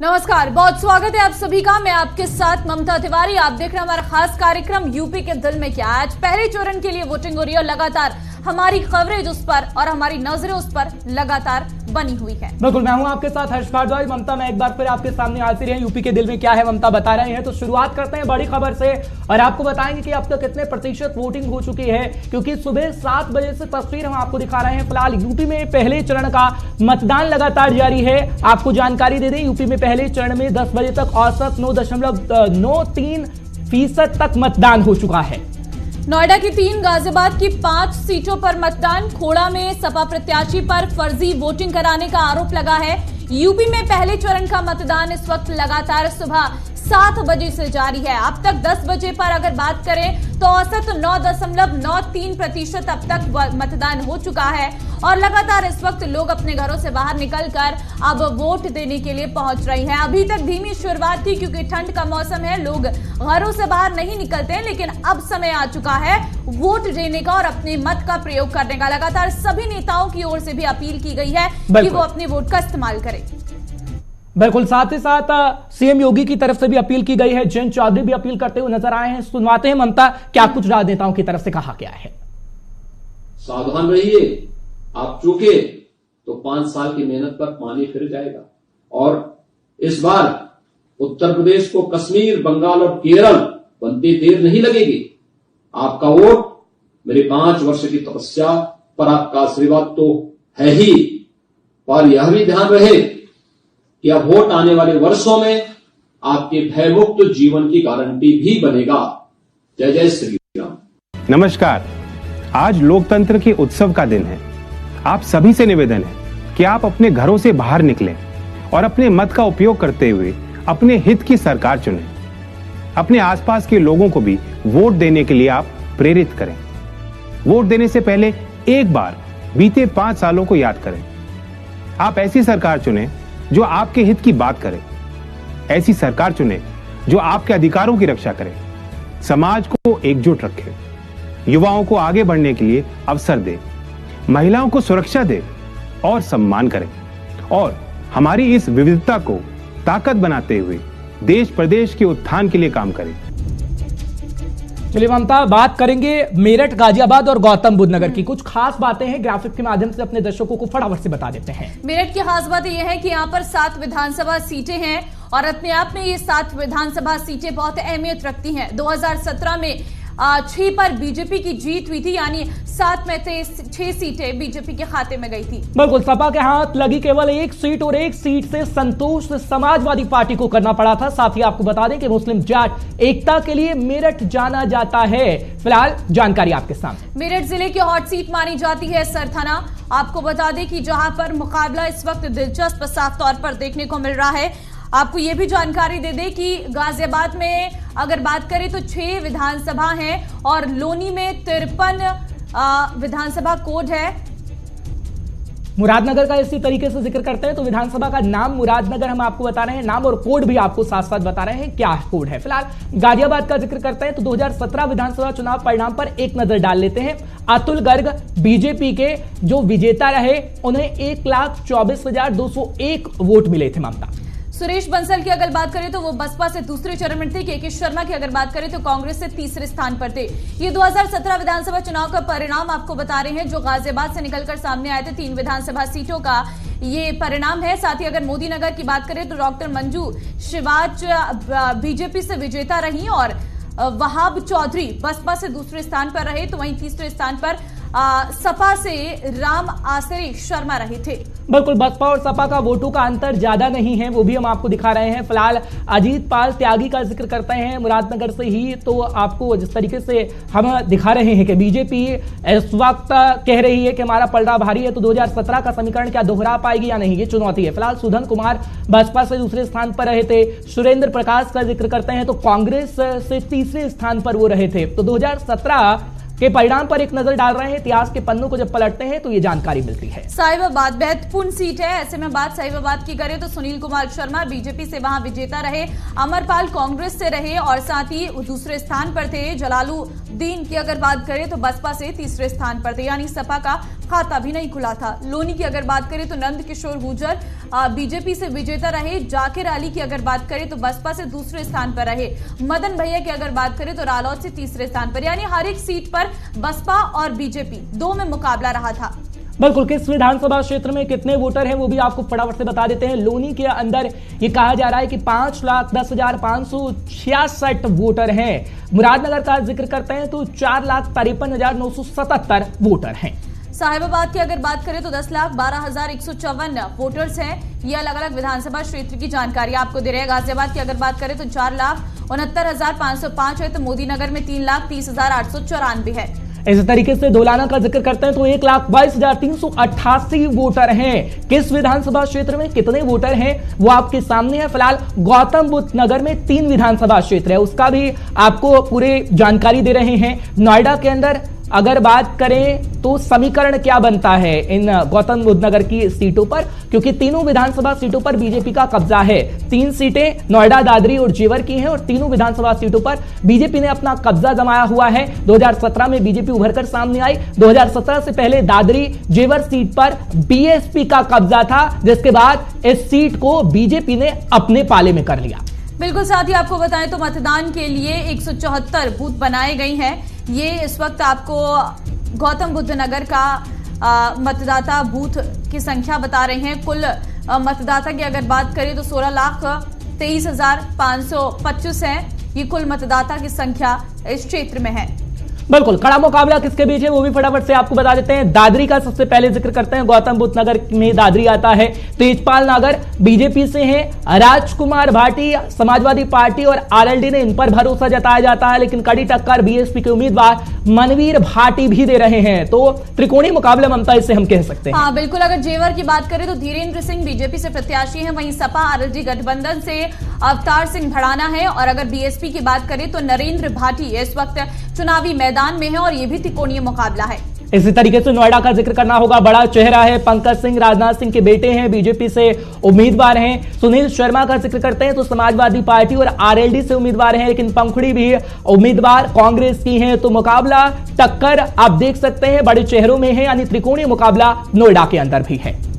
नमस्कार, बहुत स्वागत है आप सभी का। मैं आपके साथ ममता तिवारी। आप देख रहे हैं हमारा खास कार्यक्रम यूपी के दिल में क्या। आज पहले चरण के लिए वोटिंग हो रही है और लगातार हमारी कवरेज उस पर और हमारी नजरें उस पर लगातार बनी हुई है। बिल्कुल, मैं हूं आपके साथ हर्ष भारद्वाज। ममता, मैं एक बार फिर आपके सामने आती रही यूपी के दिल में क्या है ममता बता रहे हैं। तो शुरुआत करते हैं बड़ी खबर से और आपको बताएंगे कि अब तक कितने प्रतिशत वोटिंग हो चुकी है, क्योंकि सुबह 7 बजे से तस्वीर हम आपको दिखा रहे हैं। फिलहाल यूपी में पहले चरण का मतदान लगातार जारी है। आपको जानकारी दे दें, यूपी में पहले चरण में 10 बजे तक औसत 9.93% तक मतदान हो चुका है। नोएडा की 3, गाजियाबाद की 5 सीटों पर मतदान। खोड़ा में सपा प्रत्याशी पर फर्जी वोटिंग कराने का आरोप लगा है। यूपी में पहले चरण का मतदान इस वक्त लगातार सुबह 7 बजे से जारी है। अब तक 10 बजे पर अगर बात करें तो औसत 9.93% अब तक मतदान हो चुका है और लगातार इस वक्त लोग अपने घरों से बाहर निकलकर अब वोट देने के लिए पहुंच रहे हैं। अभी तक धीमी शुरुआत थी क्योंकि ठंड का मौसम है, लोग घरों से बाहर नहीं निकलते हैं, लेकिन अब समय आ चुका है वोट देने का और अपने मत का प्रयोग करने का। लगातार सभी नेताओं की ओर से भी अपील की गई है कि वो अपने वोट का इस्तेमाल करें। बिल्कुल, साथ ही साथ सीएम योगी की तरफ से भी अपील की गई है। जयंत चौधरी भी अपील करते हुए नजर आए हैं। सुनवाते हैं ममता, क्या कुछ राजनेताओं की तरफ से कहा गया है। सावधान रहिए, आप चूके तो 5 साल की मेहनत पर पानी फिर जाएगा। और इस बार उत्तर प्रदेश को कश्मीर, बंगाल और केरल बनते देर नहीं लगेगी। आपका वोट मेरे 5 वर्ष की तपस्या पर आपका आशीर्वाद तो है ही, पर यह भी ध्यान रहे कि अब वोट आने वाले वर्षों में आपके भयमुक्त जीवन की गारंटी भी बनेगा। जय जय श्री राम। नमस्कार, आज लोकतंत्र के उत्सव का दिन है। आप सभी से निवेदन है कि आप अपने घरों से बाहर निकलें और अपने मत का उपयोग करते हुए अपने हित की सरकार चुनें। अपने आसपास के लोगों को भी वोट देने के लिए आप प्रेरित करें। वोट देने से पहले एक बार बीते 5 सालों को याद करें। आप ऐसी सरकार चुनें जो आपके हित की बात करे, ऐसी सरकार चुने जो आपके अधिकारों की रक्षा करे, समाज को एकजुट रखे, युवाओं को आगे बढ़ने के लिए अवसर दे, महिलाओं को सुरक्षा दे और सम्मान करे और हमारी इस विविधता को ताकत बनाते हुए देश प्रदेश के उत्थान के लिए काम करे। चलिए ममता, बात करेंगे मेरठ, गाजियाबाद और गौतम बुद्ध नगर की। कुछ खास बातें हैं, ग्राफिक के माध्यम से अपने दर्शकों को फटाफट से बता देते हैं। मेरठ की खास बात यह है कि यहाँ पर 7 विधानसभा सीटें हैं और अपने आप में ये 7 विधानसभा सीटें बहुत अहमियत रखती हैं। 2017 में 6 पर बीजेपी की जीत हुई थी, यानी 7 में से 6 सीटें बीजेपी के खाते में गई थी। बिल्कुल, सपा के हाथ लगी केवल 1 सीट और 1 सीट से संतोष समाजवादी पार्टी को करना पड़ा था। साथ ही आपको बता दें कि मुस्लिम जाट एकता के लिए मेरठ जाना जाता है। फिलहाल जानकारी आपके सामने। मेरठ जिले की हॉट सीट मानी जाती है सरथाना। आपको बता दें कि जहां पर मुकाबला इस वक्त दिलचस्प साफ तौर पर देखने को मिल रहा है। आपको यह भी जानकारी दे दें कि गाजियाबाद में अगर बात करें तो 6 विधानसभा हैं और लोनी में 53 विधानसभा कोड है। मुरादनगर का इसी तरीके से जिक्र करते हैं तो विधानसभा का नाम मुरादनगर हम आपको बता रहे हैं, नाम और कोड भी आपको साथ साथ बता रहे हैं क्या कोड है। फिलहाल गाजियाबाद का जिक्र करते हैं तो 2017 विधानसभा चुनाव परिणाम पर एक नजर डाल लेते हैं। अतुल गर्ग बीजेपी के जो विजेता रहे, उन्हें 1,24,201 वोट मिले थे। ममता, सुरेश बंसल की अगर बात करें तो वो बसपा से दूसरे चरण में थे। के शर्मा की अगर बात करें तो कांग्रेस से तीसरे स्थान पर थे। ये 2017 विधानसभा चुनाव का परिणाम आपको बता रहे हैं जो गाजियाबाद से निकलकर सामने आए थे। 3 विधानसभा सीटों का ये परिणाम है। साथ ही अगर मोदी नगर की बात करें तो डॉक्टर मंजू शिवाज बीजेपी से विजेता रही और वहाब चौधरी बसपा से दूसरे स्थान पर रहे। तो वहीं तीसरे स्थान पर सपा से राम आसरे शर्मा रहे थे। बिल्कुल, बसपा और सपा का वोटों का अंतर ज्यादा नहीं है, वो भी हम आपको दिखा रहे हैं। फिलहाल अजीत पाल त्यागी का जिक्र करते हैं मुरादनगर से ही, तो आपको जिस तरीके से हम दिखा रहे हैं कि बीजेपी इस वक्त कह रही है कि हमारा पलड़ा भारी है, तो 2017 का समीकरण क्या दोहरा पाएगी या नहीं, ये चुनौती है। फिलहाल सुधन कुमार बसपा से दूसरे स्थान पर रहे थे। सुरेंद्र प्रकाश का जिक्र करते हैं तो कांग्रेस से तीसरे स्थान पर वो रहे थे। तो 2017 के परिणाम पर एक नजर डाल रहे हैं। इतिहास के पन्नों को जब पलटते हैं तो ये जानकारी मिलती है। साहिबाबाद महत्वपूर्ण सीट है। ऐसे में बात साहिबाबाद की करें तो सुनील कुमार शर्मा बीजेपी से वहां विजेता रहे, अमरपाल कांग्रेस से रहे और साथ ही दूसरे स्थान पर थे। जलालुद्दीन की अगर बात करें तो बसपा से तीसरे स्थान पर थे, यानी सपा का खाता भी नहीं खुला था। लोनी की अगर बात करें तो नंद किशोर गुर्जर बीजेपी से विजेता रहे। जाकिर अली की अगर बात करें तो बसपा से दूसरे स्थान पर रहे। मदन भैया की अगर बात करें तो रालोद से तीसरे स्थान पर, यानी हर एक सीट पर बसपा और बीजेपी दो में मुकाबला रहा था। बिल्कुल, किस विधानसभा क्षेत्र में कितने वोटर हैं वो भी आपको फटाफट से बता देते हैं। लोनी के अंदर ये कहा जा रहा है कि 5,10,566 वोटर हैं। मुरादनगर का जिक्र करते हैं तो 4,53,977 वोटर हैं। साहिबाबाद की अगर बात करें तो 10,12,154 वोटर्स हैं। ये अलग अलग विधानसभा क्षेत्र की जानकारी आपको दे रहे हैं। गाजियाबाद की अगर बात करें तो 4,69,505 है, तो मोदी नगर में 3,30,894 है। इसी तरीके से धोलाना का जिक्र करते हैं तो 1,22,388 वोटर हैं। किस विधानसभा क्षेत्र में कितने वोटर हैं वो आपके सामने है। फिलहाल गौतम बुद्ध नगर में 3 विधानसभा क्षेत्र है, उसका भी आपको पूरी जानकारी दे रहे हैं। नोएडा के अंदर अगर बात करें तो समीकरण क्या बनता है इन गौतम बुद्ध नगर की सीटों पर, क्योंकि तीनों विधानसभा सीटों पर बीजेपी का कब्जा है। 3 सीटें नोएडा, दादरी और जेवर की हैं और तीनों विधानसभा सीटों पर बीजेपी ने अपना कब्जा जमाया हुआ है। 2017 में बीजेपी उभरकर सामने आई। 2017 से पहले दादरी जेवर सीट पर बीएसपी का कब्जा था, जिसके बाद इस सीट को बीजेपी ने अपने पाले में कर लिया। बिल्कुल, साथ ही आपको बताएं तो मतदान के लिए 174 बूथ बनाए गए हैं। ये इस वक्त आपको गौतम बुद्ध नगर का मतदाता बूथ की संख्या बता रहे हैं। कुल मतदाता की अगर बात करें तो 16,23,525 है। ये कुल मतदाता की संख्या इस क्षेत्र में है। बिल्कुल, कड़ा मुकाबला किसके बीच है वो भी फटाफट से आपको बता देते हैं। दादरी का सबसे पहले जिक्र करते हैं। गौतम बुद्ध नगर में दादरी आता है। तेजपाल नागर बीजेपी से हैं। राजकुमार भाटी समाजवादी पार्टी और आरएलडी ने इन पर भरोसा जताया जाता है, लेकिन कड़ी टक्कर बीएसपी के उम्मीदवार मनवीर भाटी भी दे रहे हैं। तो त्रिकोणीय मुकाबला ममता इसे हम कह सकते हैं। हाँ बिल्कुल, अगर जेवर की बात करें तो धीरेन्द्र सिंह बीजेपी से प्रत्याशी हैं, वहीं सपा आरएलडी गठबंधन से अवतार सिंह भड़ाना है। और अगर बीएसपी की बात करें तो नरेंद्र भाटी इस वक्त चुनावी मैदान में है और यह भी त्रिकोणीय मुकाबला है। इसी तरीके से नोएडा का जिक्र करना होगा। बड़ा चेहरा है पंकज सिंह, राजनाथ सिंह के बेटे हैं, बीजेपी से उम्मीदवार हैं। सुनील शर्मा का जिक्र करते हैं तो समाजवादी पार्टी और आरएलडी से उम्मीदवार हैं, लेकिन पंखुड़ी भी उम्मीदवार कांग्रेस की हैं। तो मुकाबला टक्कर आप देख सकते हैं बड़े चेहरों में है, यानी त्रिकोणीय मुकाबला नोएडा के अंदर भी है।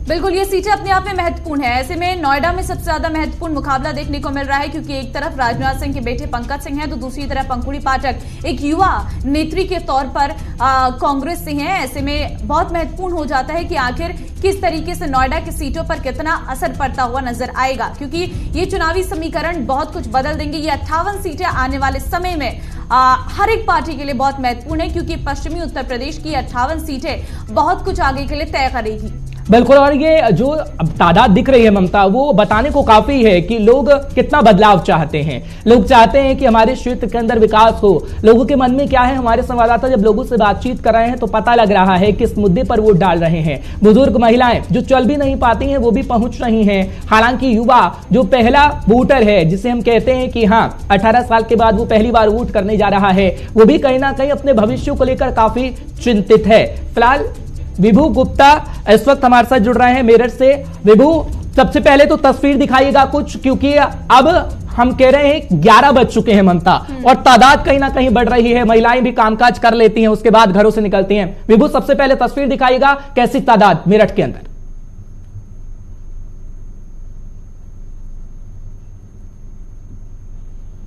बिल्कुल, ये सीटें अपने आप में महत्वपूर्ण है। ऐसे में नोएडा में सबसे ज्यादा महत्वपूर्ण मुकाबला देखने को मिल रहा है, क्योंकि एक तरफ राजनाथ सिंह के बेटे पंकज सिंह हैं तो दूसरी तरफ पंखुड़ी पाठक एक युवा नेत्री के तौर पर कांग्रेस से हैं। ऐसे में बहुत महत्वपूर्ण हो जाता है कि आखिर किस तरीके से नोएडा की सीटों पर कितना असर पड़ता हुआ नजर आएगा, क्योंकि ये चुनावी समीकरण बहुत कुछ बदल देंगे। ये 58 सीटें आने वाले समय में हर एक पार्टी के लिए बहुत महत्वपूर्ण है, क्योंकि पश्चिमी उत्तर प्रदेश की 58 सीटें बहुत कुछ आगे के लिए तय करेगी। बिल्कुल, और ये जो तादाद दिख रही है ममता, वो बताने को काफी है कि लोग कितना बदलाव चाहते हैं। लोग चाहते हैं कि हमारे क्षेत्र के अंदर विकास हो। लोगों के मन में क्या है, हमारे संवाददाता जब लोगों से बातचीत कर रहे हैं तो पता लग रहा है किस मुद्दे पर वोट डाल रहे हैं। बुजुर्ग महिलाएं जो चल भी नहीं पाती हैं वो भी पहुंच रही हैं। हालांकि युवा जो पहला वोटर है, जिसे हम कहते हैं कि हाँ 18 साल के बाद वो पहली बार वोट करने जा रहा है, वो भी कहीं ना कहीं अपने भविष्य को लेकर काफी चिंतित है। फिलहाल विभू गुप्ता इस वक्त हमारे साथ जुड़ रहे हैं मेरठ से। विभू, सबसे पहले तो तस्वीर दिखाइएगा कुछ, क्योंकि अब हम कह रहे हैं 11 बज चुके हैं ममता, और तादाद कहीं ना कहीं बढ़ रही है। महिलाएं भी कामकाज कर लेती हैं, उसके बाद घरों से निकलती हैं। विभू, सबसे पहले तस्वीर दिखाइएगा, कैसी तादाद मेरठ के अंदर?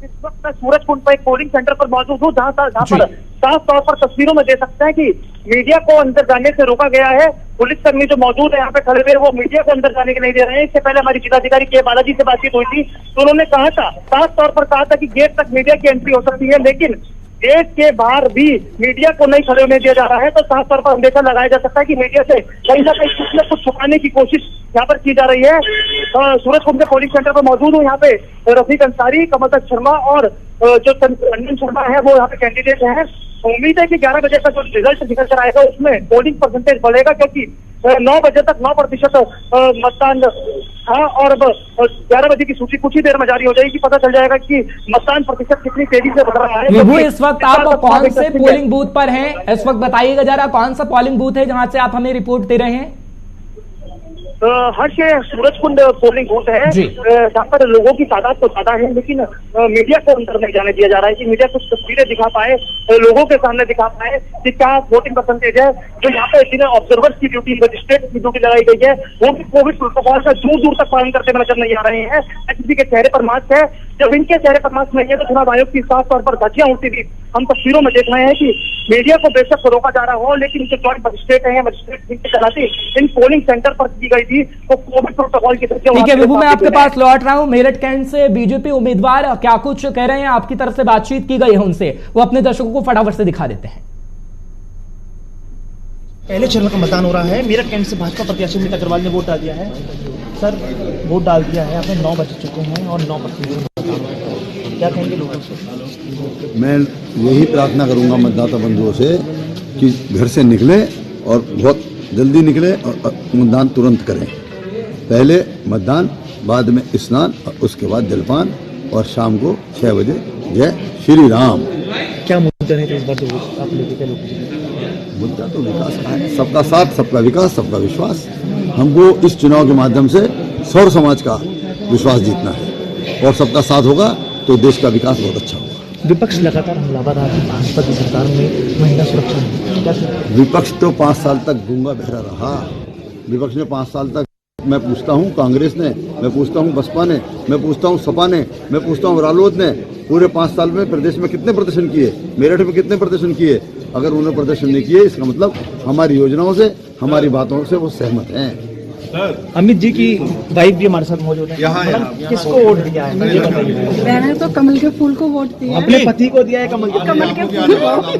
इस वक्त मैं सूरजकुंड पर एक पोलिंग सेंटर पर मौजूद हूँ, जहाँ पर साफ तौर पर तस्वीरों में देख सकते हैं कि मीडिया को अंदर जाने से रोका गया है। पुलिसकर्मी जो मौजूद है यहाँ पे खड़े हुए, वो मीडिया को अंदर जाने के नहीं दे रहे हैं। इससे पहले हमारी जिलाधिकारी के बालाजी से बातचीत हुई थी तो उन्होंने कहा था, साफ तौर पर कहा था कि गेट तक मीडिया की एंट्री हो सकती है, लेकिन गेट के बाहर भी मीडिया को नहीं खड़े होने दिया जा रहा है। तो साफ तौर पर अंदेशा लगाया जा सकता है कि मीडिया से कहीं ना कहीं कुछ न कुछ छुपाने की कोशिश यहाँ पर की जा रही है। सूरजकुंड के पोलिंग सेंटर पर मौजूद हूँ। यहाँ पे रफीक अंसारी, कमल शर्मा और जो अंजन शर्मा है वो यहाँ पे कैंडिडेट हैं। उम्मीद है कि 11 बजे का जो रिजल्ट निकल कर आएगा उसमें पोलिंग परसेंटेज बढ़ेगा, क्योंकि 9 बजे तक 9% मतदान था और अब 11 बजे की सूची कुछ ही देर में जारी हो जाएगी। पता चल जाएगा कि मतदान प्रतिशत कितनी तेजी से बढ़ रहा है। वो इस वक्त आप कौन से पोलिंग बूथ पर हैं? इस वक्त बताइएगा जरा, कौन सा पोलिंग बूथ है जहां से आप हमें रिपोर्ट दे रहे हैं? हर्ष सूरजकुंड पोलिंग बूथ है जहाँ पर लोगों की तादाद तो ज्यादा है, लेकिन मीडिया को अंदर नहीं जाने दिया जा रहा है कि मीडिया कुछ तस्वीरें दिखा पाए, लोगों के सामने दिखा पाए कि क्या वोटिंग परसेंटेज है। जो यहाँ पे जिन्हें ऑब्जर्वर्स की ड्यूटी, मजिस्ट्रेट की ड्यूटी लगाई गई है, वो भी कोविड प्रोटोकॉल का दूर दूर तक पालन करते हुए नजर नहीं आ रहे हैं। किसी के चेहरे पर मास्क है, जब इनके चेहरे पर मास्क नहीं है तो चुनाव आयोग की साफ तौर पर धज्जियां उड़ती हुई हम तस्वीरों में देख रहे हैं कि मीडिया को बेशक रोका जा रहा हो, लेकिन जो जॉइंट मजिस्ट्रेट है, मजिस्ट्रेट की तलाशी इन पोलिंग सेंटर पर की गई थी तो कोविड प्रोटोकॉल की धज्जियां। ठीक है विभू, मैं आपके पास लौट रहा हूं। मेरठ कैंट से बीजेपी उम्मीदवार क्या कुछ कह रहे हैं, आपकी तरफ से बातचीत की गई है उनसे, वो अपने दर्शकों को फटाफट से दिखा देते हैं। पहले चरण का मतदान हो रहा है। मेरठ कैंट से भाजपा प्रत्याशी अमित अग्रवाल ने वोट डाल दिया है। सर वोट डाल दिया है आपने, 9 बज चुके हैं और 9% क्या कहेंगे लोगों से? मैं यही प्रार्थना करूंगा मतदाता बंधुओं से कि घर से निकले और बहुत जल्दी निकले और मतदान तुरंत करें। पहले मतदान, बाद में स्नान और उसके बाद जलपान और शाम को 6 बजे जय श्री राम। क्या मुद्दा है इस बार जो आप लोग? मुद्दा तो विकास का है, सबका साथ, सबका विकास, सबका विश्वास। हमको इस चुनाव के माध्यम से सौर समाज का विश्वास जीतना है और सबका साथ होगा तो देश का विकास बहुत अच्छा होगा। विपक्ष लगातार हमलावर रहा है भाजपा की सरकार में महिला सुरक्षा में। विपक्ष तो 5 साल तक गूंगा बहरा रहा। विपक्ष ने 5 साल तक, मैं पूछता हूँ कांग्रेस ने, मैं पूछता हूँ बसपा ने, मैं पूछता हूँ सपा ने, मैं पूछता हूँ रालोद ने, पूरे 5 साल में प्रदेश में कितने प्रदर्शन किए, मेरठ में कितने प्रदर्शन किए? अगर उन्होंने प्रदर्शन नहीं किए इसका मतलब हमारी योजनाओं से, हमारी बातों से वो सहमत हैं। अमित जी की वाइफ भी हमारे साथ मौजूद है। यहाँ किसको वोट दिया है? मैंने तो कमल के फूल को वोट दिया। अपने पति को दिया है कमल के फूल को।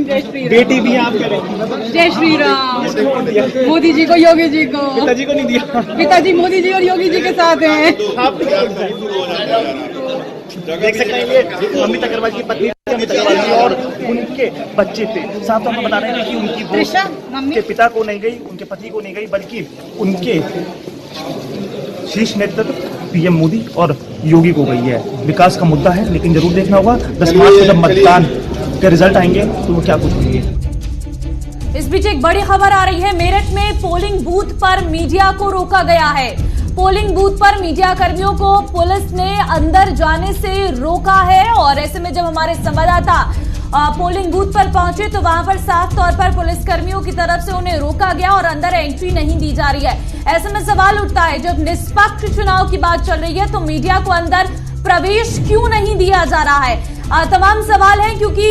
जय श्री राम। बेटी भी आप कह रहे? जय श्री राम। मोदी जी को, योगी जी को। पिताजी को नहीं दिया? पिताजी मोदी जी और योगी जी के साथ हैं। देख सकते हैं ये अमित अग्रवाल की पत्नी अमित अग्रवाल जी और उनके बच्चे थे। साथ तो हम बता रहे हैं कि उनकी वोट उनके पिता को नहीं गई, उनके पति को नहीं गई, बल्कि उनके शीर्ष नेतृत्व पीएम मोदी और योगी को गई है। विकास का मुद्दा है, लेकिन जरूर देखना होगा 10 मार्च को जब मतदान के रिजल्ट आएंगे तो वो क्या कुछ होंगे। इस बीच एक बड़ी खबर आ रही है, मेरठ में पोलिंग बूथ पर मीडिया को रोका गया है। पोलिंग बूथ पर मीडिया कर्मियों को पुलिस ने अंदर जाने से रोका है और ऐसे में जब हमारे संवाददाता पोलिंग बूथ पर पहुंचे तो वहां पर साफ तौर पर पुलिस कर्मियों की तरफ से उन्हें रोका गया और अंदर एंट्री नहीं दी जा रही है। ऐसे में सवाल उठता है, जब निष्पक्ष चुनाव की बात चल रही है तो मीडिया को अंदर प्रवेश क्यों नहीं दिया जा रहा है? तमाम सवाल हैं, क्योंकि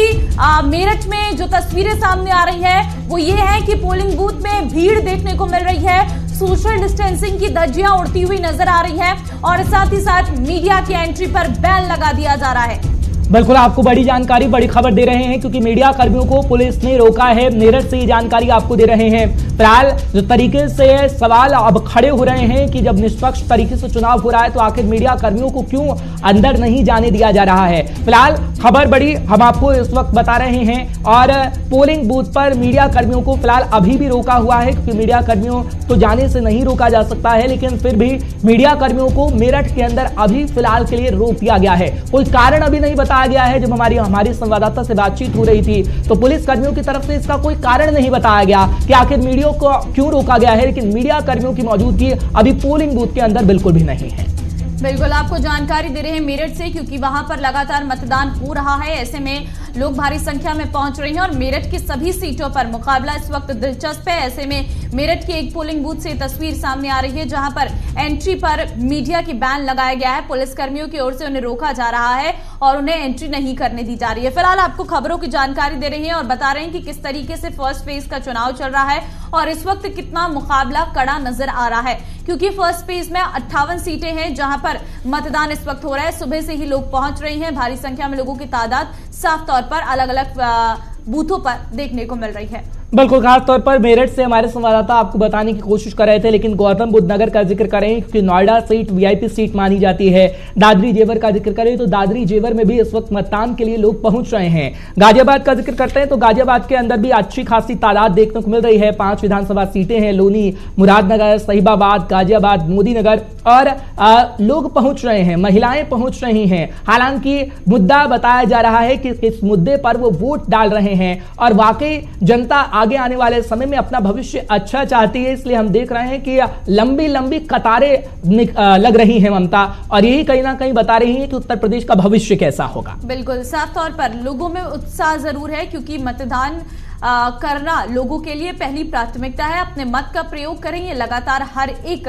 मेरठ में जो तस्वीरें सामने आ रही है वो ये है कि पोलिंग बूथ में भीड़ देखने को मिल रही है, सोशल डिस्टेंसिंग की धज्जियां उड़ती हुई नजर आ रही है और साथ ही साथ मीडिया की एंट्री पर बैन लगा दिया जा रहा है। बिल्कुल आपको बड़ी जानकारी, बड़ी खबर दे रहे हैं क्योंकि मीडिया कर्मियों को पुलिस ने रोका है। मेरठ से ये जानकारी आपको दे रहे हैं। फिलहाल जो तरीके से सवाल अब खड़े हो रहे हैं कि जब निष्पक्ष तरीके से चुनाव हो रहा है तो आखिर मीडिया कर्मियों को क्यों अंदर नहीं जाने दिया जा रहा है। फिलहाल खबर बड़ी हम आपको इस वक्त बता रहे हैं और पोलिंग बूथ पर मीडिया कर्मियों को फिलहाल अभी भी रोका हुआ है क्योंकि मीडिया कर्मियों तो जाने से नहीं रोका जा सकता है, लेकिन फिर भी मीडिया कर्मियों को मेरठ के अंदर अभी फिलहाल के लिए रोक दिया गया है। कोई कारण अभी नहीं बताया गया है। जब हमारी संवाददाता से बातचीत हो रही थी तो पुलिस कर्मियों की तरफ से इसका कोई कारण नहीं बताया गया कि आखिर मीडिया को क्यों रोका गया है, लेकिन मीडिया कर्मियों की मौजूदगी अभी पोलिंग बूथ के अंदर बिल्कुल भी नहीं है। बिल्कुल आपको जानकारी दे रहे हैं मेरठ से, क्योंकि वहां पर लगातार मतदान हो रहा है। ऐसे में लोग भारी संख्या में पहुंच रहे हैं और मेरठ की सभी सीटों पर मुकाबला इस वक्त दिलचस्प है। ऐसे में मेरठ के एक पोलिंग बूथ से तस्वीर सामने आ रही है जहां पर एंट्री पर मीडिया की बैन लगाया गया है। पुलिस कर्मियों की ओर से उन्हें रोका जा रहा है और उन्हें एंट्री नहीं करने दी जा रही है। फिलहाल आपको खबरों की जानकारी दे रहे हैं और बता रहे हैं कि किस तरीके से फर्स्ट फेज का चुनाव चल रहा है और इस वक्त कितना मुकाबला कड़ा नजर आ रहा है, क्योंकि फर्स्ट फेज में 58 सीटें हैं जहां पर मतदान इस वक्त हो रहा है। सुबह से ही लोग पहुंच रहे हैं, भारी संख्या में लोगों की तादाद साफ तौर पर अलग अलग बूथों पर देखने को मिल रही है। बिल्कुल, खास तौर पर मेरठ से हमारे संवाददाता आपको बताने की कोशिश कर रहे थे, लेकिन गौतम बुद्ध नगर का जिक्र करें क्योंकि नोएडा सीट वीआईपी सीट मानी जाती है। दादरी जेवर का जिक्र करें तो दादरी जेवर में भी इस वक्त मतदान के लिए लोग पहुंच रहे हैं। गाजियाबाद का जिक्र करते हैं तो गाजियाबाद के अंदर भी अच्छी खासी तादाद देखने को मिल रही है। 5 विधानसभा सीटें हैं, लोनी, मुरादनगर, सहीबाबाद, गाजियाबाद, मोदीनगर और लोग पहुंच रहे हैं, महिलाएं पहुंच रही हैं। हालांकि मुद्दा बताया जा रहा है कि इस मुद्दे पर वो वोट डाल रहे हैं और वाकई जनता आगे आने वाले समय में अपना भविष्य अच्छा चाहती है। इसलिए हम देख रहे हैं कि लंबी लंबी कतारें लग रही हैं ममता, और यही कहीं ना कहीं बता रही है कि उत्तर प्रदेश का भविष्य कैसा होगा। बिल्कुल, साफ तौर पर लोगों में उत्साह जरूर है, क्योंकि मतदान करना लोगों के लिए पहली प्राथमिकता है। अपने मत का प्रयोग करेंगे, लगातार हर एक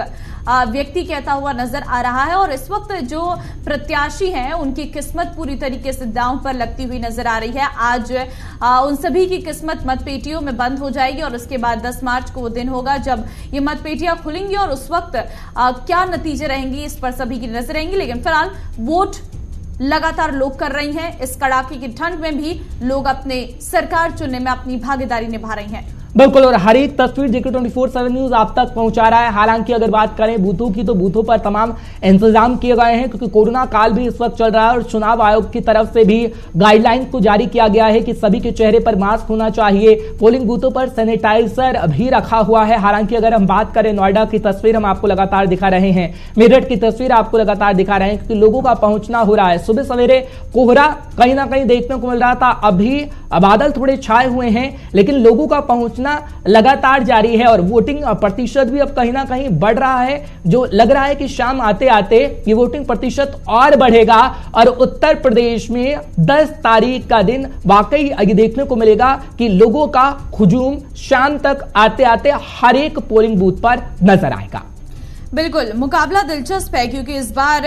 व्यक्ति कहता हुआ नजर आ रहा है। और इस वक्त जो प्रत्याशी हैं उनकी किस्मत पूरी तरीके से दांव पर लगती हुई नजर आ रही है। आज उन सभी की किस्मत मतपेटियों में बंद हो जाएगी, और उसके बाद 10 मार्च को वो दिन होगा जब ये मतपेटियां खुलेंगी, और उस वक्त क्या नतीजे रहेंगी इस पर सभी की नजर रहेंगी। लेकिन फिलहाल वोट लगातार लोग कर रही हैं। इस कड़ाके की ठंड में भी लोग अपने सरकार चुनने में अपनी भागीदारी निभा रही हैं। बिल्कुल, और हर एक तस्वीर जेके 24/7 न्यूज आप तक पहुंचा रहा है। हालांकि अगर बात करें बूथों की, तो बूथों पर तमाम इंतजाम किए गए हैं, क्योंकि कोरोना काल भी इस वक्त चल रहा है और चुनाव आयोग की तरफ से भी गाइडलाइंस को जारी किया गया है कि सभी के चेहरे पर मास्क होना चाहिए। पोलिंग बूथों पर सैनिटाइजर भी रखा हुआ है। हालांकि अगर हम बात करें नोएडा की तस्वीर हम आपको लगातार दिखा रहे हैं, मेरठ की तस्वीर आपको लगातार दिखा रहे हैं, क्योंकि लोगों का पहुंचना हो रहा है। सुबह सवेरे कोहरा कहीं ना कहीं देखने को मिल रहा था, अभी बादल थोड़े छाए हुए हैं, लेकिन लोगों का पहुंचना लगातार जारी है और वोटिंग प्रतिशत भी अब कहीं ना कहीं बढ़ रहा है। जो लग रहा है कि शाम आते आते ये वोटिंग प्रतिशत और बढ़ेगा, और उत्तर प्रदेश में 10 तारीख का दिन वाकई ये देखने को मिलेगा कि लोगों का हुजूम शाम तक आते आते हर एक पोलिंग बूथ पर नजर आएगा। बिल्कुल, मुकाबला दिलचस्प है, क्योंकि इस बार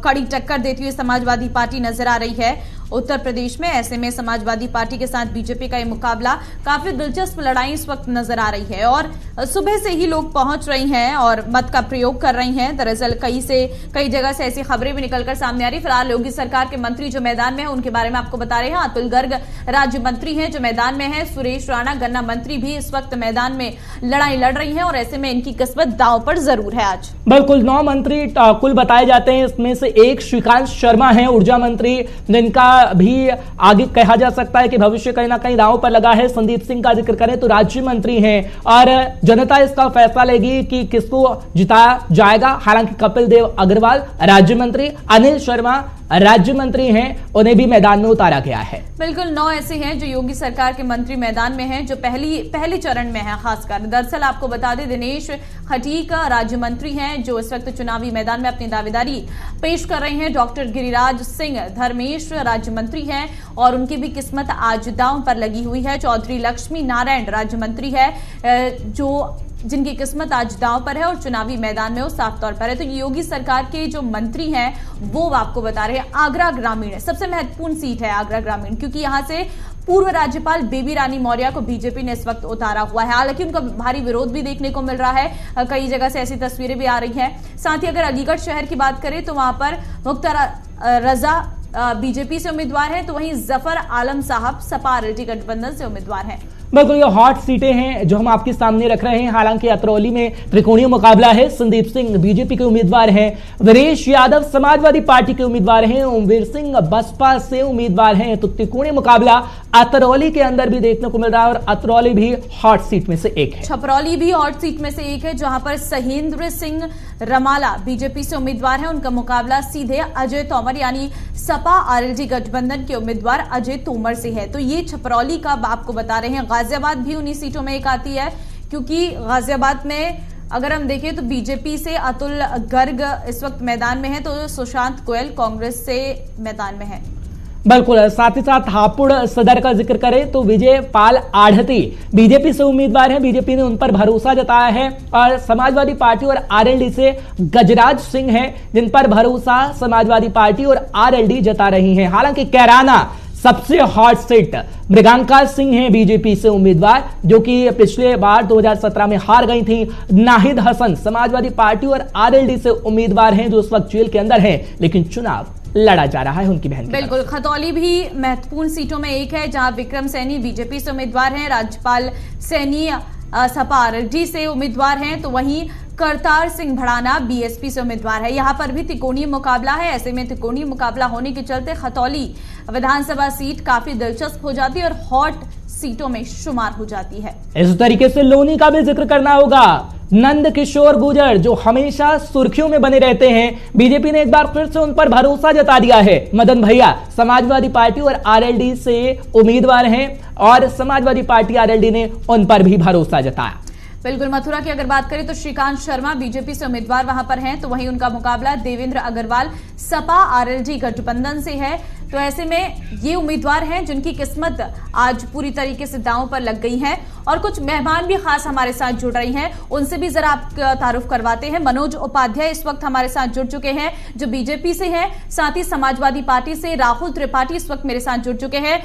कड़ी टक्कर देती हुई समाजवादी पार्टी नजर आ रही है उत्तर प्रदेश में। ऐसे में समाजवादी पार्टी के साथ बीजेपी का ये मुकाबला, काफी दिलचस्प लड़ाई इस वक्त नजर आ रही है, और सुबह से ही लोग पहुंच रही हैं और मत का प्रयोग कर रही हैं। दरअसल कई जगह से ऐसी खबरें भी निकलकर सामने आ रही। फिलहाल योगी सरकार के मंत्री जो मैदान में है उनके बारे में आपको बता रहे हैं। अतुल गर्ग राज्य मंत्री हैं जो मैदान में है। सुरेश राणा गन्ना मंत्री भी इस वक्त मैदान में लड़ाई लड़ रही है, और ऐसे में इनकी किस्मत दांव पर जरूर है आज। बिल्कुल, 9 मंत्री कुल बताए जाते हैं, इसमें से एक श्रीकांत शर्मा है ऊर्जा मंत्री, जिनका भी आगे कहा जा सकता है कि भविष्य कहीं ना कहीं दांव पर लगा है। संदीप सिंह का जिक्र करें तो राज्य मंत्री हैं, और जनता इसका फैसला लेगी कि किसको जिताया जाएगा। हालांकि कपिल देव अग्रवाल राज्य मंत्री, अनिल शर्मा राज्य मंत्री हैं, उन्हें भी मैदान में उतारा गया है। बिल्कुल, 9 ऐसे हैं जो योगी सरकार के मंत्री मैदान में हैं, जो पहले चरण में है खासकर। दरअसल आपको बता दें, दिनेश खटीक राज्य मंत्री हैं जो इस वक्त चुनावी मैदान में अपनी दावेदारी पेश कर रहे हैं। डॉक्टर गिरिराज सिंह धर्मेश राज्य मंत्री हैं, और उनकी भी किस्मत आज दांव पर लगी हुई है। चौधरी लक्ष्मी नारायण राज्य मंत्री है, जिनकी किस्मत आज दांव पर है और चुनावी मैदान में वो साफ तौर पर है। तो योगी सरकार के जो मंत्री हैं वो आपको बता रहे हैं आगरा ग्रामीण है, सबसे महत्वपूर्ण सीट है आगरा ग्रामीण, क्योंकि यहां से पूर्व राज्यपाल बेबी रानी मौर्य को बीजेपी ने इस वक्त उतारा हुआ है। हालांकि उनका भारी विरोध भी देखने को मिल रहा है, कई जगह से ऐसी तस्वीरें भी आ रही हैं। साथ ही अगर अलीगढ़ शहर की बात करें तो वहां पर मुख्तार रजा बीजेपी से उम्मीदवार हैं, तो वहीं जफर आलम साहब सपा आरएलडी गठबंधन से उम्मीदवार हैं। बिल्कुल, ये हॉट सीटें हैं जो हम आपके सामने रख रहे हैं। हालांकि अतरौली में त्रिकोणीय मुकाबला है। संदीप सिंह बीजेपी के उम्मीदवार हैं, वीरेश यादव समाजवादी पार्टी के उम्मीदवार हैं, ओमवीर सिंह बसपा से उम्मीदवार हैं। तो त्रिकोणीय मुकाबला अतरौली के अंदर भी देखने को मिल रहा है, और अतरौली भी हॉट सीट में से एक है। छपरौली भी हॉट सीट में से एक है, जहां पर सहेंद्र सिंह रमाला बीजेपी से उम्मीदवार हैं। उनका मुकाबला सीधे अजय तोमर यानी सपा आरएलडी गठबंधन के उम्मीदवार अजय तोमर से है। तो ये छपरौली का आपको बता रहे हैं। गाजियाबाद भी उन्हीं सीटों में एक आती है, क्योंकि गाजियाबाद में अगर हम देखें तो बीजेपी से अतुल गर्ग इस वक्त मैदान में है, तो सुशांत गोयल कांग्रेस से मैदान में है। बिल्कुल, साथ ही साथ हापुड़ सदर का जिक्र करें तो विजय पाल आढ़ती बीजेपी से उम्मीदवार हैं। बीजेपी ने उन पर भरोसा जताया है, और समाजवादी पार्टी और आरएलडी से गजराज सिंह हैं, जिन पर भरोसा समाजवादी पार्टी और आरएलडी जता रही हैं। हालांकि कैराना सबसे हॉट सीट मृगांका सिंह हैं बीजेपी से उम्मीदवार, जो कि पिछले बार 2017 में हार गई थी। नाहिद हसन समाजवादी पार्टी और आरएलडी से उम्मीदवार हैं, जो इस वक्त जेल के अंदर हैं, लेकिन चुनाव लड़ा जा रहा है उनकी बहन। बिल्कुल, खतौली भी महत्वपूर्ण सीटों में एक है, जहां विक्रम सैनी बीजेपी से उम्मीदवार हैं, राज्यपाल सैनी सपा आरएलडी से उम्मीदवार हैं, तो वहीं करतार सिंह भड़ाना बीएसपी से उम्मीदवार है। यहां पर भी त्रिकोणीय मुकाबला है। ऐसे में त्रिकोणीय मुकाबला होने के चलते खतौली विधानसभा सीट काफी दिलचस्प हो जाती है और हॉट सीटों में शुमार हो जाती है। इस तरीके से लोनी का भी जिक्र करना होगा। नंद किशोर गुर्जर जो हमेशा सुर्खियों में बने रहते हैं, बीजेपी ने एक बार फिर से उन पर भरोसा जता दिया है। मदन भैया समाजवादी पार्टी और आरएलडी से उम्मीदवार हैं और समाजवादी पार्टी आरएलडी ने उन पर भी भरोसा जताया। बिल्कुल, मथुरा की अगर बात करें तो श्रीकांत शर्मा बीजेपी से उम्मीदवार वहां पर हैं, तो वहीं उनका मुकाबला देवेंद्र अग्रवाल सपा आरएलडी गठबंधन से है। तो ऐसे में ये उम्मीदवार हैं जिनकी किस्मत आज पूरी तरीके से दांव पर लग गई है। और कुछ मेहमान भी खास हमारे साथ जुड़ रही हैं, उनसे भी जरा आप तारुफ करवाते हैं। मनोज उपाध्याय इस वक्त हमारे साथ जुड़ चुके हैं जो बीजेपी से हैं, साथ ही समाजवादी पार्टी से राहुल त्रिपाठी इस वक्त मेरे साथ जुड़ चुके हैं।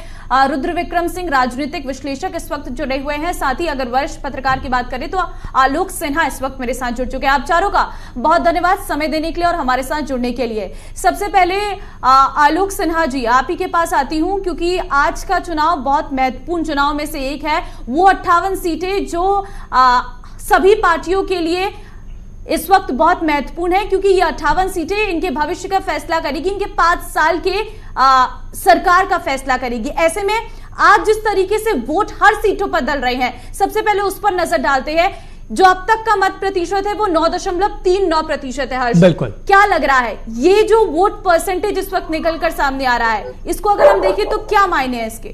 रुद्र विक्रम सिंह राजनीतिक विश्लेषक इस वक्त जुड़े हुए हैं, साथ ही अगर वरिष्ठ पत्रकार की बात करें तो आलोक सिन्हा इस वक्त मेरे साथ जुड़ चुके हैं। आप चारों का बहुत धन्यवाद समय देने के लिए और हमारे साथ जुड़ने के लिए। सबसे पहले आलोक सिन्हा जी, आप ही के पास आती हूं क्योंकि आज का चुनाव बहुत महत्वपूर्ण चुनाव में से एक है। वो 58 सीटें जो सभी पार्टियों के लिए इस वक्त बहुत महत्वपूर्ण है, क्योंकि ये 58 सीटें इनके भविष्य का फैसला करेगी, इनके 5 साल के सरकार का फैसला करेगी। ऐसे में आज जिस तरीके से वोट हर सीटों पर डल रहे हैं, सबसे पहले उस पर नजर डालते हैं। जो अब तक का मत प्रतिशत है वो 9.39% है। हर्ष, बिल्कुल, क्या लग रहा है ये जो वोट परसेंटेज इस वक्त निकलकर सामने आ रहा है, इसको अगर हम देखें तो क्या मायने हैं इसके?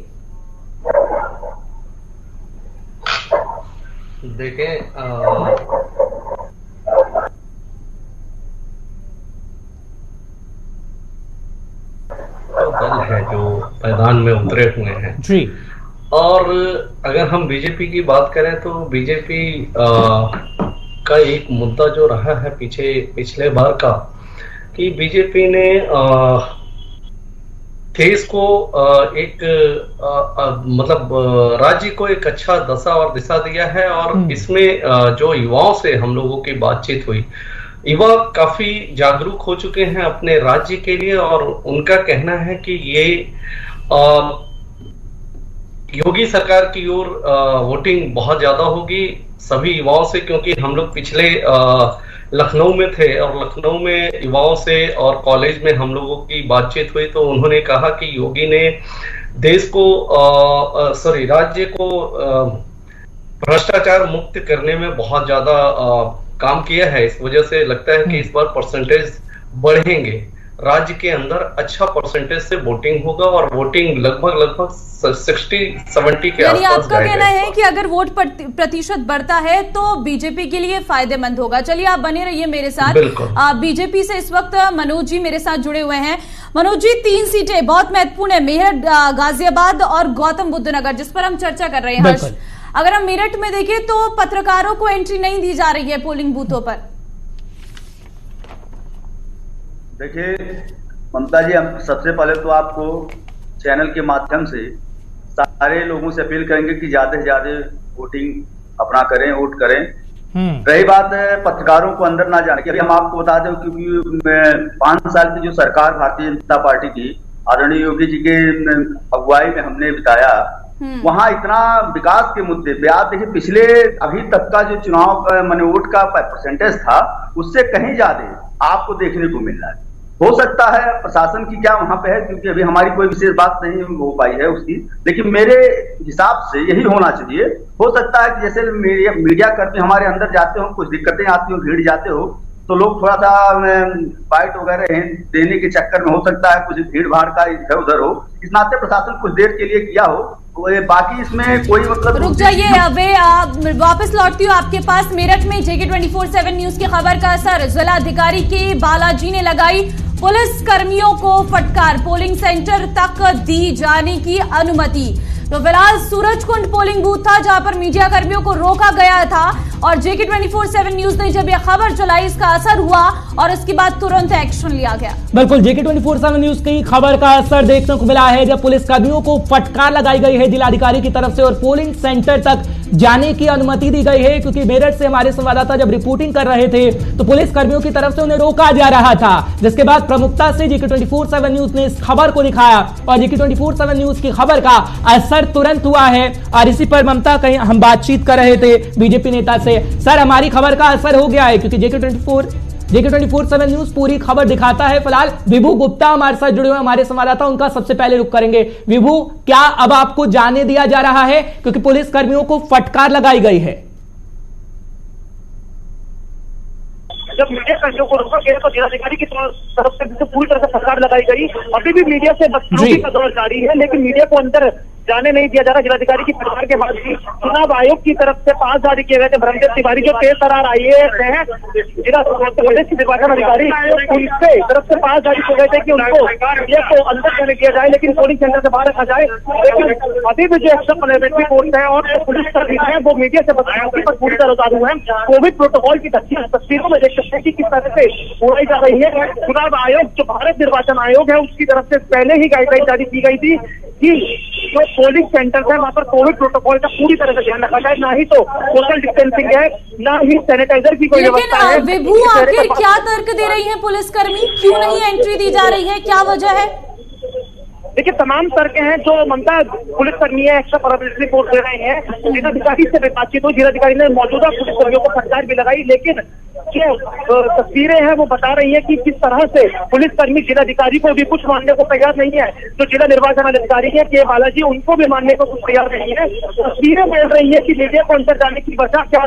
देखें, तो दल है जो मैदान में उतरे हुए हैं जी। और अगर हम बीजेपी की बात करें तो बीजेपी का एक मुद्दा जो रहा है पिछले बार का, कि बीजेपी ने देश को एक मतलब राज्य को एक अच्छा दशा और दिशा दिया है। और इसमें जो युवाओं से हम लोगों की बातचीत हुई, युवा काफी जागरूक हो चुके हैं अपने राज्य के लिए और उनका कहना है कि ये योगी सरकार की ओर वोटिंग बहुत ज्यादा होगी सभी युवाओं से, क्योंकि हम लोग पिछले लखनऊ में थे और लखनऊ में युवाओं से और कॉलेज में हम लोगों की बातचीत हुई तो उन्होंने कहा कि योगी ने देश को राज्य को भ्रष्टाचार मुक्त करने में बहुत ज्यादा काम किया है। इस वजह से लगता है कि इस बार परसेंटेज बढ़ेंगे, राज्य के अंदर अच्छा परसेंटेज से वोटिंग होगा और वोटिंग लगभग 60-70 के आसपास। आपका कहना है कि अगर वोट प्रतिशत बढ़ता है तो बीजेपी के लिए फायदेमंद होगा। चलिए आप बने रहिए मेरे साथ। बीजेपी से इस वक्त मनोज जी मेरे साथ जुड़े हुए हैं। मनोज जी, 3 सीटें बहुत महत्वपूर्ण है, मेरठ, गाजियाबाद और गौतम बुद्ध नगर, जिस पर हम चर्चा कर रहे हैं। हर्ष, अगर हम मेरठ में देखें तो पत्रकारों को एंट्री नहीं दी जा रही है पोलिंग बूथों पर। देखिए ममता जी, हम सबसे पहले तो आपको चैनल के माध्यम से सारे लोगों से अपील करेंगे कि ज्यादा से ज्यादा वोटिंग अपना करें, वोट करें। रही बात है पत्रकारों को अंदर ना जाने की, अभी हम आपको बता दें क्योंकि 5 साल की जो सरकार भारतीय जनता पार्टी की आदरणीय योगी जी के अगुवाई में हमने बिताया, वहां इतना विकास के मुद्दे पे आप देखिए, पिछले अभी तक का जो चुनाव माने वोट का परसेंटेज था उससे कहीं ज्यादा आपको देखने को मिल रहा है। हो सकता है प्रशासन की क्या वहां पे है, क्योंकि अभी हमारी कोई विशेष बात नहीं हो पाई है उसकी, लेकिन मेरे हिसाब से यही होना चाहिए। हो सकता है कि जैसे मीडिया कर्मी हमारे अंदर जाते हो, कुछ दिक्कतें आती हो, भीड़ जाते हो तो लोग थोड़ा सा बाइट वगैरह देने के चक्कर में हो सकता है कुछ भीड़ भाड़ का इधर उधर हो, इस नाते प्रशासन कुछ देर के लिए किया हो, बाकी इसमें कोई मतलब। रुक जाइए, वापस लौटती हूँ आपके पास। मेरठ में JK24/7 न्यूज की खबर का असर, जिला अधिकारी के बालाजी ने लगाई पुलिस कर्मियों को फटकार, पोलिंग सेंटर तक दी जाने की अनुमति। तो फिलहाल सूरजकुंड पोलिंग बूथ था जहां पर मीडिया कर्मियों को रोका गया था और JK24/7 न्यूज ने जब यह खबर चलाई इसका असर हुआ और इसके बाद तुरंत एक्शन लिया गया। बिल्कुल, JK24/7 न्यूज की खबर का असर देखने को मिला है जब पुलिस कर्मियों को फटकार लगाई गई है जिलाधिकारी की तरफ से और पोलिंग सेंटर तक जाने की अनुमति दी गई है, क्योंकि मेरठ से हमारे संवाददाता जब रिपोर्टिंग कर रहे थे तो पुलिस कर्मियों की तरफ से उन्हें रोका जा रहा था, जिसके बाद प्रमुखता से JK24/7 न्यूज ने इस खबर को दिखाया और JK24/7 न्यूज की खबर का असर तुरंत हुआ है। और इसी पर ममता कहीं हम बातचीत कर रहे थे बीजेपी नेता से, सर हमारी खबर का असर हो गया है, क्योंकि JK24/7 न्यूज पूरी खबर दिखाता है। फिलहाल विभू गुप्ता हमारे साथ जुड़े हुए हमारे संवाददाता, उनका सबसे पहले रुख करेंगे। विभू, क्या अब आपको जाने दिया जा रहा है, क्योंकि पुलिस कर्मियों को फटकार लगाई गई है? जब मीडिया कर्मियों को रोका गया तो जिलाधिकारी की तरफ से पूरी तरह से सरकार लगाई गई। अभी भी मीडिया से बदसलूकी का दौर जारी है, लेकिन मीडिया को अंदर जाने नहीं दिया जा रहा। जिलाधिकारी की फटकार के बाद भी चुनाव आयोग की तरफ से पास जारी किए गए थे। ब्रह्मदेव तिवारी जो तेज तरार IAS है, जिला प्रदेश के निर्वाचन अधिकारी, उनसे तरफ से पास जारी किए गए थे कि उनको मीडिया को अंदर जाने दिया जाए, लेकिन पोलिंग सेंटर से बाहर रखा जाए। लेकिन अभी भी जो एक्स्ट्रा पार्लियामेंट्री फोर्स है और पुलिस कर्मी है वो मीडिया से बदसलूकी पर पूरी तरह उतारू है। कोविड प्रोटोकॉल की तस्वीरों में देख सकते हैं कि किस तरह से उड़ाई जा रही है। चुनाव आयोग जो भारत निर्वाचन आयोग है उसकी तरफ से पहले ही गाइडलाइन जारी की गई थी कि जो पोलिंग सेंटर है वहां पर कोविड प्रोटोकॉल का पूरी तरह से ध्यान रखा जाए, ना ही तो सोशल डिस्टेंसिंग है, ना ही सैनिटाइजर की कोई व्यवस्था है। विभू, आखिर क्या तर्क दे रही है पुलिसकर्मी, क्यों नहीं एंट्री दी जा रही है, क्या वजह है? देखिए, तमाम तर्क हैं जो ममता पुलिसकर्मी है, एक्स्ट्रा पार्लियामेंट्री फोर्स दे रहे हैं। जिलाधिकारी से बातचीत हुई, जिलाधिकारी ने मौजूदा पुलिसकर्मियों को फटकार भी लगाई, लेकिन जो तस्वीरें हैं वो बता रही है कि किस तरह से पुलिसकर्मी जिलाधिकारी को भी कुछ मानने को तैयार नहीं है। जो जिला निर्वाचन अधिकारी है के बालाजी, उनको भी मानने को कुछ तैयार नहीं है। तस्वीरें मिल रही है कि मीडिया को अंदर जाने की वजह क्या,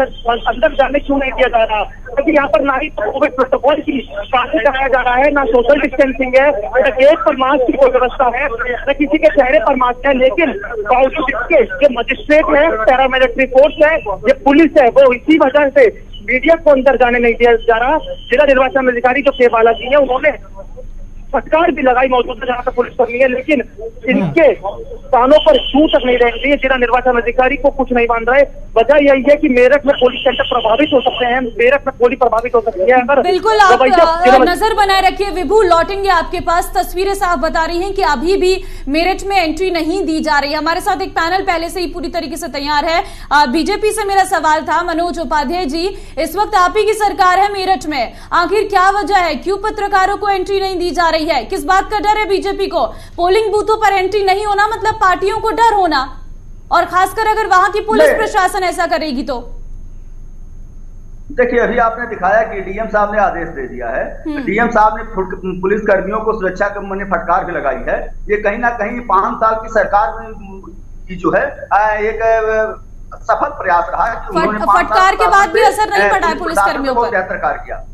अंदर जाने क्यों नहीं दिया जा रहा, क्योंकि यहाँ पर ना ही कोविड प्रोटोकॉल की पालन कराया जा रहा है, ना सोशल डिस्टेंसिंग है, न गेट पर मास्क की कोई व्यवस्था है, न किसी के चेहरे पर मास्क है। लेकिन बावजूद इसके जो मजिस्ट्रेट है, पैरामिलिट्री फोर्स है, ये पुलिस है, वो इसी वजह से मीडिया को अंदर जाने नहीं दिया जा रहा। जिला निर्वाचन अधिकारी जो के बालाजी है, उन्होंने फटकार भी लगाई मौजूदा जहाँ पर पुलिसकर्मी है, लेकिन इनके कानों पर छू तक नहीं रह रही है। जिला निर्वाचन अधिकारी को कुछ नहीं मान रहे। वजह यही है कि मेरठ में पोलिंग सेंटर प्रभावित हो सकते हैं, मेरठ में पोलिंग प्रभावित हो सकती है। अगर बिल्कुल आप नजर बनाए रखिए। विभू, लौटेंगे आपके पास। तस्वीरें साफ बता रही हैं कि अभी भी मेरठ में एंट्री नहीं दी जा रही है। हमारे साथ एक पैनल पहले से ही पूरी तरीके से तैयार है। बीजेपी से मेरा सवाल था, मनोज उपाध्याय जी, इस वक्त आप ही की सरकार है मेरठ में, आखिर क्या वजह है, क्यों पत्रकारों को एंट्री नहीं दी जा रही है? किस बात का डर है बीजेपी को? पोलिंग बूथों पर एंट्री नहीं होना मतलब पार्टियों को डर होना, और खासकर अगर वहां की पुलिस प्रशासन ऐसा करेगी तो। देखिए, अभी आपने दिखाया कि डीएम साहब ने आदेश दे दिया है। डीएम साहब ने पुलिस कर्मियों को सुरक्षा के फटकार भी लगाई है। ये कहीं ना कहीं 5 साल की सरकार की जो है एक सफल प्रयास रहा है कि उन्होंने फटकार के बाद भी असर नहीं पड़ा है पुलिस कर्मियों पर। बेहतर कार्य किया।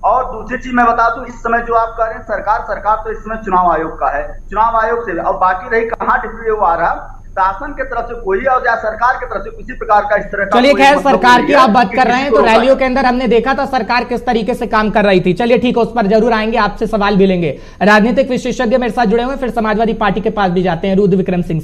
और दूसरी चीज मैं बता दूं, इस समय जो आप कह रहे हैं सरकार तो इस समय चुनाव आयोग का है, चुनाव आयोग से। और बाकी रही कहाँ डिस्प्ले आ रहा, शासन के तरफ से कोई और या सरकार की तरफ से किसी प्रकार का इस तरह का। चलिए, खैर सरकार की आप बात कर रहे हैं तो रैलियों के अंदर हमने देखा था सरकार किस तरीके से काम कर रही थी। चलिए ठीक है, उस पर जरूर आएंगे, आपसे सवाल भी लेंगे। राजनीतिक विशेषज्ञ मेरे साथ जुड़े हुए, फिर समाजवादी पार्टी के पास भी जाते हैं। रुद्र विक्रम सिंह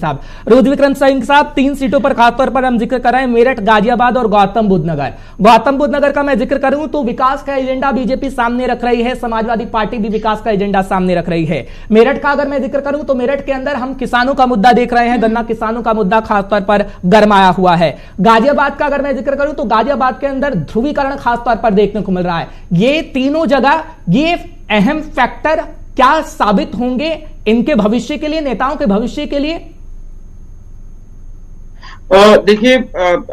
साहब, 3 सीटों पर खासतौर पर हम जिक्र कर रहे हैं, मेरठ, गाजियाबाद और गौतम बुद्ध नगर। गौतम बुद्ध नगर का मैं जिक्र करूं तो विकास का एजेंडा बीजेपी सामने रख रही है, समाजवादी पार्टी भी विकास का एजेंडा सामने रख रही है। मेरठ का अगर मैं जिक्र करूं तो मेरठ के अंदर हम किसानों का मुद्दा देख रहे हैं, गन्ना किसानों का मुद्दा खासतौर पर गरमाया हुआ है। गाजियाबाद का अगर मैं जिक्र करूं तो गाजियाबाद के अंदर ध्रुवीकरण खासतौर पर देखने को मिल रहा है। ये तीनों जगह ये अहम फैक्टर क्या साबित होंगे इनके भविष्य के लिए, नेताओं के भविष्य के लिए? देखिए,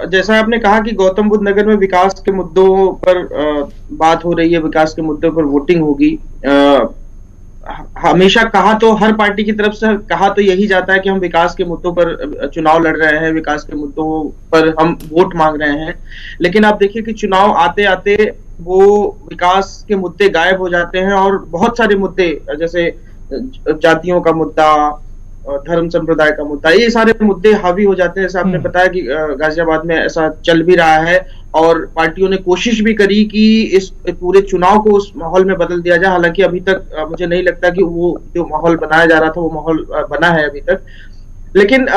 जैसा आपने कहा कि गौतम बुद्ध नगर में विकास के मुद्दों पर बात हो रही है, विकास के मुद्दों पर वोटिंग होगी। हमेशा कहा तो हर पार्टी की तरफ से कहा तो यही जाता है कि हम विकास के मुद्दों पर चुनाव लड़ रहे हैं, विकास के मुद्दों पर हम वोट मांग रहे हैं। लेकिन आप देखिए कि चुनाव आते आते वो विकास के मुद्दे गायब हो जाते हैं और बहुत सारे मुद्दे, जैसे जातियों का मुद्दा, धर्म संप्रदाय का मुद्दा, ये सारे मुद्दे हावी हो जाते हैं। जैसे आपने बताया कि गाजियाबाद में ऐसा चल भी रहा है और पार्टियों ने कोशिश भी करी कि इस पूरे चुनाव को उस माहौल में बदल दिया जाए। हालांकि अभी तक मुझे नहीं लगता कि वो जो माहौल बनाया जा रहा था वो माहौल बना है अभी तक। लेकिन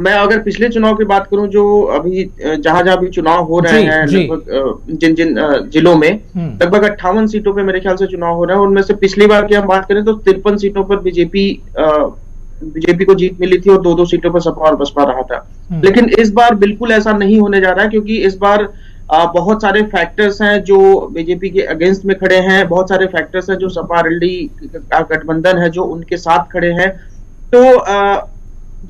मैं अगर पिछले चुनाव की बात करूं, जो अभी जहां जहां भी चुनाव हो रहे हैं, लगभग जिन जिन जिलों में लगभग 58 सीटों पे मेरे ख्याल से चुनाव हो रहे हैं, उनमें से पिछली बार की हम बात करें तो 53 सीटों पर बीजेपी को जीत मिली थी और 2-2 सीटों पर सपा और बसपा रहा था। लेकिन इस बार बिल्कुल ऐसा नहीं होने जा रहा है, क्योंकि इस बार बहुत सारे फैक्टर्स हैं जो बीजेपी के अगेंस्ट में खड़े हैं, बहुत सारे फैक्टर्स हैं जो सपा आरएलडी का गठबंधन है जो उनके साथ खड़े हैं। तो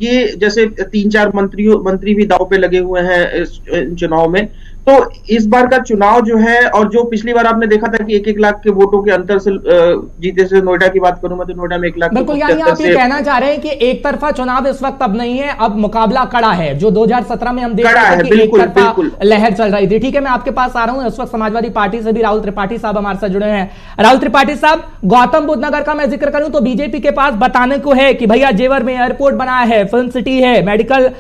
ये जैसे 3-4 मंत्री भी दांव पे लगे हुए हैं इस चुनाव में। तो इस बार का चुनाव जो है, और जो पिछली बार आपने देखा था कि 1-1 लाख के वोटों के अंतर से जीते, से नोएडा की बात करूं मैं तो नोएडा में 1 लाख। बिल्कुल, यानी आप ये कहना चाह रहे हैं कि एक तरफा चुनाव इस वक्त अब नहीं है, अब मुकाबला कड़ा है। जो 2017 में हम देख रहे थे कि एक तरफा लहर चल रही थी। ठीक है, मैं आपके पास आ रहा हूं। इस वक्त समाजवादी पार्टी से भी राहुल त्रिपाठी साहब हमारे साथ जुड़े हैं। राहुल त्रिपाठी साहब, गौतम बुद्ध नगर का मैं जिक्र करूं तो बीजेपी के पास बताने को है कि भैया जेवर में एयरपोर्ट बना है, फिल्म सिटी है, मेडिकल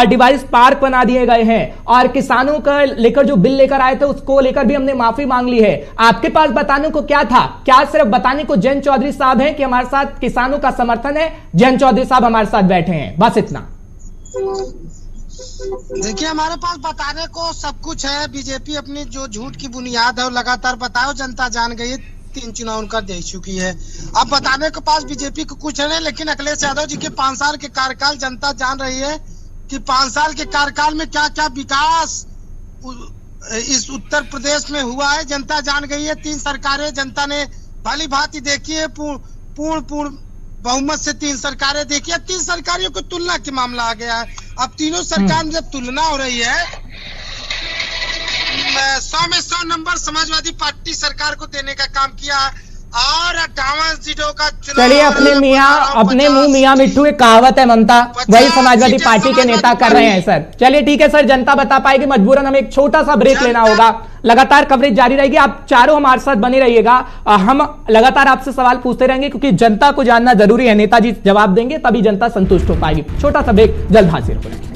डिवाइस पार्क बना दिए गए हैं, और किसानों का लेकर जो बिल लेकर आए थे उसको लेकर भी हमने माफी मांग ली है। आपके पास बताने को क्या था? क्या सिर्फ बताने को जयंत चौधरी साहब हैं कि हमारे साथ किसानों का समर्थन है, जयंत चौधरी साहब हमारे साथ बैठे हैं, बस इतना? देखिए, हमारे पास बताने को सब कुछ है। बीजेपी अपनी जो झूठ की बुनियाद है वो लगातार बताओ, जनता जान गई है, 3 चुनाव उनका दे चुकी है। अब बताने के पास बीजेपी को कुछ नहीं, लेकिन अखिलेश यादव जी के 5 साल के कार्यकाल जनता जान रही है कि 5 साल के कार्यकाल में क्या क्या विकास इस उत्तर प्रदेश में हुआ है। जनता जान गई है। 3 सरकारें जनता ने भली भांति देखी है, पूर्ण बहुमत से 3 सरकारें देखी है। 3 सरकारों को तुलना के मामला आ गया है। अब तीनों सरकार में जब तुलना हो रही है, 100 में 100 नंबर समाजवादी पार्टी सरकार को देने का काम किया है। और 58 सीटों का चुनाव। चलिए, अपने मुंह मियां मिट्ठू एक कहावत है ममता, वही समाजवादी पार्टी के नेता कर रहे हैं सर। चलिए ठीक है सर, जनता बता पाएगी, मजबूरन हमें एक छोटा सा ब्रेक लेना होगा। लगातार कवरेज जारी रहेगी, आप चारों हमारे साथ बने रहिएगा। हम लगातार आपसे सवाल पूछते रहेंगे क्योंकि जनता को जानना जरूरी है। नेताजी जवाब देंगे तभी जनता संतुष्ट हो पाएगी। छोटा सा ब्रेक, जल्द हाजिर हो जाएंगे।